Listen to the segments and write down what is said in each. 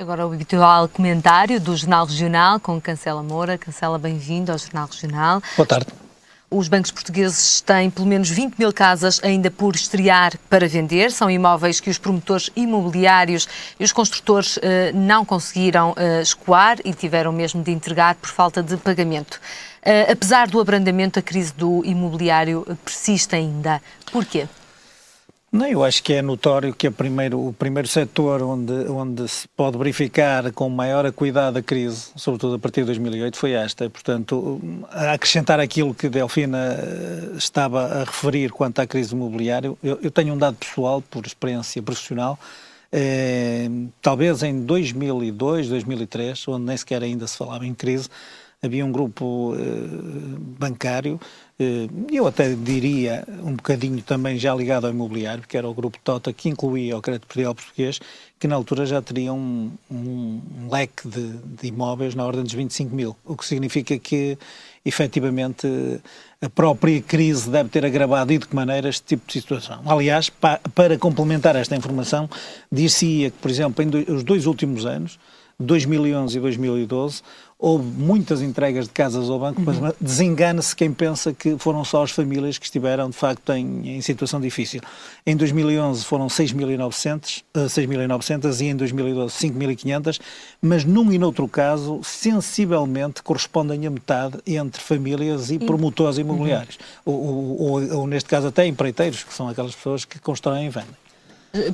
Agora o habitual comentário do Jornal Regional com Cancela Moura. Cancela, bem-vindo ao Jornal Regional. Boa tarde. Os bancos portugueses têm pelo menos 20 mil casas ainda por estrear para vender. São imóveis que os promotores imobiliários e os construtores não conseguiram escoar e tiveram mesmo de entregar por falta de pagamento. Apesar do abrandamento, a crise do imobiliário persiste ainda. Porquê? Não, eu acho que é notório que o primeiro setor onde se pode verificar com maior acuidade a crise, sobretudo a partir de 2008, foi esta. Portanto, a acrescentar aquilo que Delfina estava a referir quanto à crise imobiliária, eu tenho um dado pessoal, por experiência profissional, talvez em 2002, 2003, onde nem sequer ainda se falava em crise, havia um grupo bancário, eu até diria um bocadinho também já ligado ao imobiliário, que era o grupo TOTA, que incluía o Crédito Predial Português, que na altura já teria um leque de imóveis na ordem dos 25 mil, o que significa que, efetivamente, a própria crise deve ter agravado e de que maneira este tipo de situação. Aliás, para complementar esta informação, dir-se-ia que, por exemplo, os 2 últimos anos, 2011 e 2012, houve muitas entregas de casas ao banco, mas desengana-se quem pensa que foram só as famílias que estiveram, de facto, em situação difícil. Em 2011 foram 6.900 e em 2012 5.500, mas num e noutro caso, sensivelmente, correspondem a metade entre famílias e promotores imobiliários. Ou neste caso até empreiteiros, que são aquelas pessoas que constroem e vendem.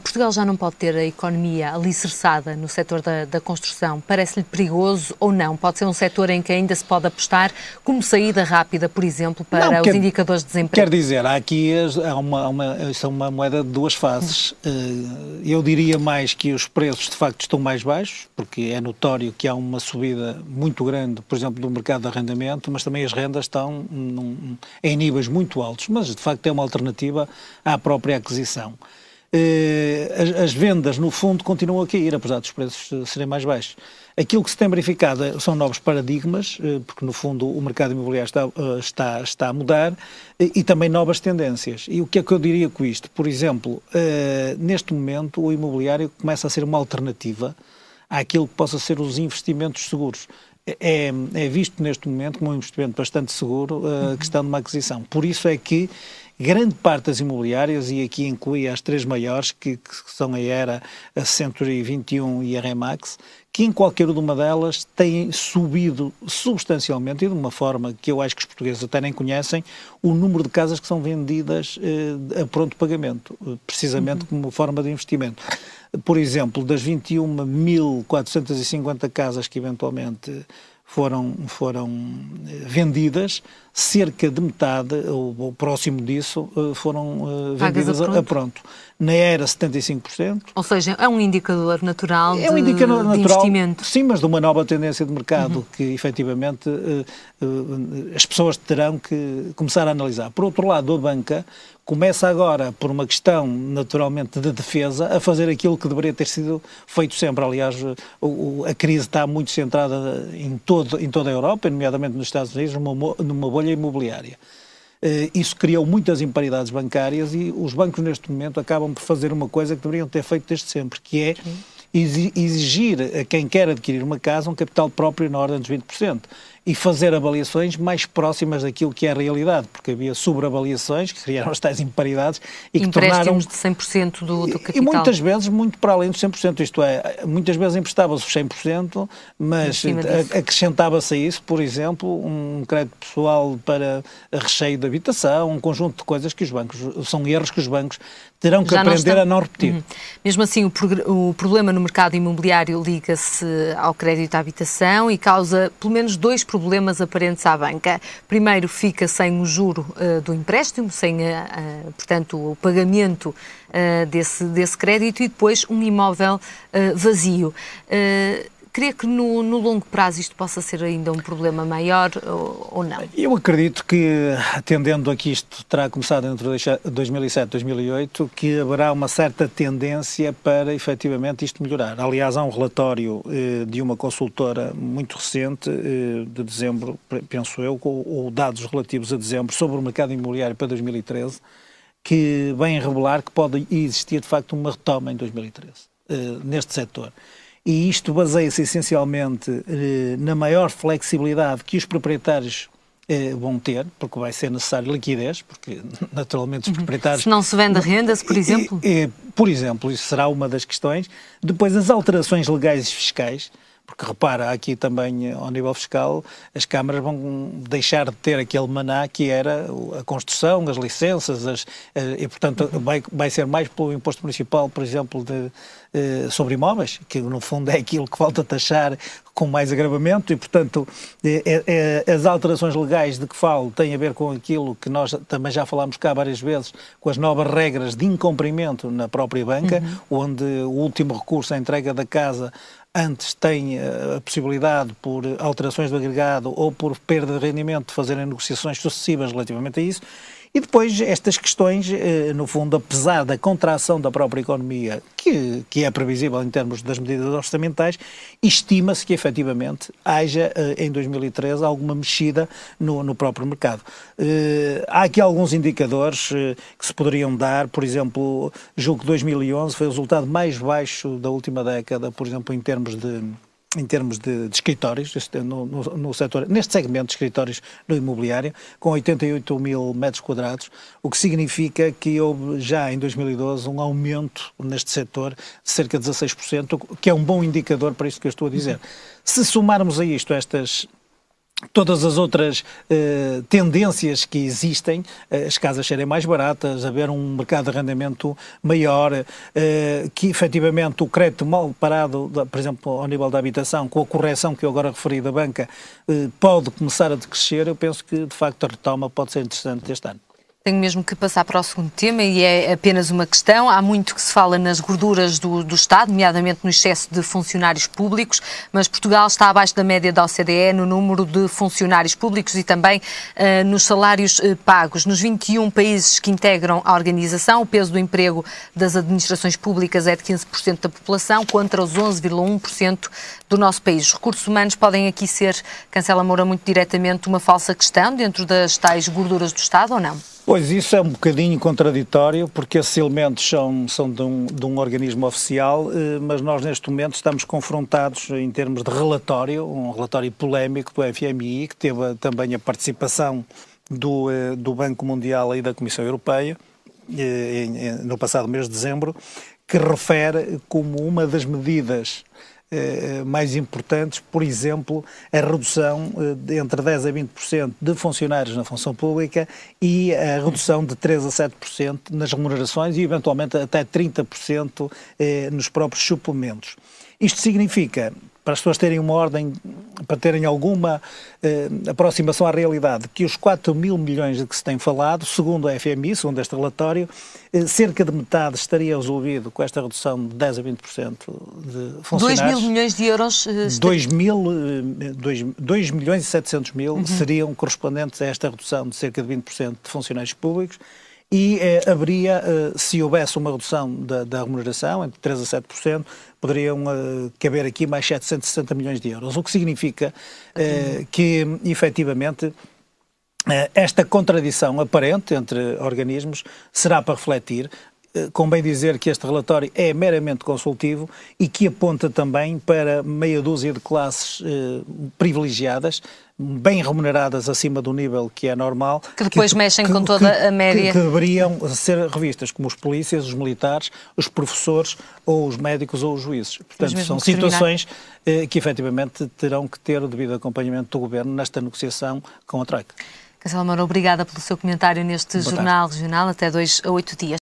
Portugal já não pode ter a economia alicerçada no setor da construção. Parece-lhe perigoso ou não? Pode ser um setor em que ainda se pode apostar como saída rápida, por exemplo, para os indicadores de desemprego? Quer dizer, isso é uma moeda de duas faces. Eu diria mais que os preços de facto estão mais baixos, porque é notório que há uma subida muito grande, por exemplo, do mercado de arrendamento, mas também as rendas estão em níveis muito altos, mas de facto é uma alternativa à própria aquisição. As vendas, no fundo, continuam a cair, apesar dos preços serem mais baixos. Aquilo que se tem verificado são novos paradigmas, porque, no fundo, o mercado imobiliário está a mudar, e também novas tendências. E o que é que eu diria com isto? Por exemplo, neste momento, o imobiliário começa a ser uma alternativa àquilo que possa ser os investimentos seguros. É visto neste momento como um investimento bastante seguro a questão de uma aquisição. Por isso é que grande parte das imobiliárias, e aqui inclui as 3 maiores, que são a Era, a Century 21 e a Remax, que em qualquer uma delas têm subido substancialmente, e de uma forma que eu acho que os portugueses até nem conhecem, o número de casas que são vendidas a pronto pagamento, precisamente como forma de investimento. Por exemplo, das 21.450 casas que eventualmente foram vendidas, cerca de metade, ou próximo disso, foram vendidas a pronto. Na Era, 75%. Ou seja, é um indicador natural de investimento. Sim, mas de uma nova tendência de mercado que, efetivamente, as pessoas terão que começar a analisar. Por outro lado, a banca começa agora, por uma questão, naturalmente, de defesa, a fazer aquilo que deveria ter sido feito sempre. Aliás, a crise está muito centrada em toda a Europa, nomeadamente nos Estados Unidos, numa bolha imobiliária. Isso criou muitas imparidades bancárias e os bancos, neste momento, acabam por fazer uma coisa que deveriam ter feito desde sempre, que é exigir a quem quer adquirir uma casa um capital próprio na ordem dos 20%. E fazer avaliações mais próximas daquilo que é a realidade, porque havia sobreavaliações que criaram as tais imparidades e que tornaram... Empréstimos de 100% do capital. E muitas vezes muito para além dos 100%, isto é, muitas vezes emprestava-se os 100%, mas acrescentava-se a isso, por exemplo, um crédito pessoal para recheio de habitação, um conjunto de coisas que os bancos, são erros que os bancos terão que aprender a não repetir. Mesmo assim, o problema no mercado imobiliário liga-se ao crédito à habitação e causa pelo menos 2 problemas aparentes à banca. Primeiro, fica sem o juro do empréstimo, sem, portanto, o pagamento desse crédito, e depois um imóvel vazio. Crê que no longo prazo isto possa ser ainda um problema maior ou não? Eu acredito que, atendendo a que isto terá começado entre 2007 e 2008, que haverá uma certa tendência para, efetivamente, isto melhorar. Aliás, há um relatório de uma consultora muito recente, de dezembro, penso eu, ou dados relativos a dezembro, sobre o mercado imobiliário para 2013, que vem revelar que pode existir, de facto, uma retoma em 2013, neste setor. e isto baseia-se essencialmente na maior flexibilidade que os proprietários vão ter, porque vai ser necessário liquidez, porque naturalmente os proprietários... Se não se vende rendas, por exemplo? Por exemplo, isso será uma das questões. Depois, as alterações legais e fiscais, porque repara, aqui também ao nível fiscal, as câmaras vão deixar de ter aquele maná que era a construção, as licenças, e portanto vai ser mais pelo imposto municipal, por exemplo, sobre imóveis, que no fundo é aquilo que falta taxar com mais agravamento, e portanto as alterações legais de que falo têm a ver com aquilo que nós também já falámos cá várias vezes, com as novas regras de incumprimento na própria banca, onde o último recurso à entrega da casa antes tem a possibilidade, por alterações do agregado ou por perda de rendimento, de fazerem negociações sucessivas relativamente a isso. E depois estas questões, no fundo, apesar da contração da própria economia, que é previsível em termos das medidas orçamentais, estima-se que efetivamente haja em 2013 alguma mexida no próprio mercado. Há aqui alguns indicadores que se poderiam dar, por exemplo, julgo que 2011 foi o resultado mais baixo da última década, por exemplo, em termos de escritórios, no setor, neste segmento de escritórios no imobiliário, com 88 mil metros quadrados, o que significa que houve já em 2012 um aumento neste setor de cerca de 16%, que é um bom indicador para isto que eu estou a dizer. Se somarmos a isto todas as outras tendências que existem, as casas serem mais baratas, haver um mercado de arrendamento maior, que efetivamente o crédito mal parado, por exemplo, ao nível da habitação, com a correção que eu agora referi da banca, pode começar a decrescer, eu penso que de facto a retoma pode ser interessante este ano. Tenho mesmo que passar para o segundo tema e é apenas uma questão. Há muito que se fala nas gorduras do Estado, nomeadamente no excesso de funcionários públicos, mas Portugal está abaixo da média da OCDE no número de funcionários públicos e também nos salários pagos. Nos 21 países que integram a organização, o peso do emprego das administrações públicas é de 15% da população, contra os 11,1% do nosso país. Os recursos humanos podem aqui ser, Cancela Moura, muito diretamente uma falsa questão dentro das tais gorduras do Estado ou não? Pois isso é um bocadinho contraditório, porque esses elementos são de um organismo oficial, mas nós neste momento estamos confrontados em termos de relatório, um relatório polémico do FMI, que teve também a participação do Banco Mundial e da Comissão Europeia, no passado mês de dezembro, que refere como uma das medidas mais importantes, por exemplo, a redução de entre 10% a 20% de funcionários na função pública e a redução de 3% a 7% nas remunerações e, eventualmente, até 30% nos próprios suplementos. Isto significa, para as pessoas terem uma ordem, para terem alguma aproximação à realidade, que os 4 mil milhões de que se tem falado, segundo a FMI, segundo este relatório, cerca de metade estaria resolvido com esta redução de 10% a 20% de funcionários. 2 mil milhões de euros? 2 milhões e 700 mil seriam correspondentes a esta redução de cerca de 20% de funcionários públicos. E haveria, se houvesse uma redução da remuneração, entre 3% a 7%, poderiam caber aqui mais 760 milhões de euros, o que significa que, efetivamente, esta contradição aparente entre organismos será para refletir. Convém dizer que este relatório é meramente consultivo e que aponta também para meia dúzia de classes privilegiadas, bem remuneradas acima do nível que é normal. Que depois mexem com toda a média. Que deveriam ser revistas, como os polícias, os militares, os professores, ou os médicos ou os juízes. Portanto, são situações que efetivamente terão que ter o devido acompanhamento do Governo nesta negociação com a Troika. Cancela Moura, obrigada pelo seu comentário neste Jornal Regional. Até 2 a 8 dias.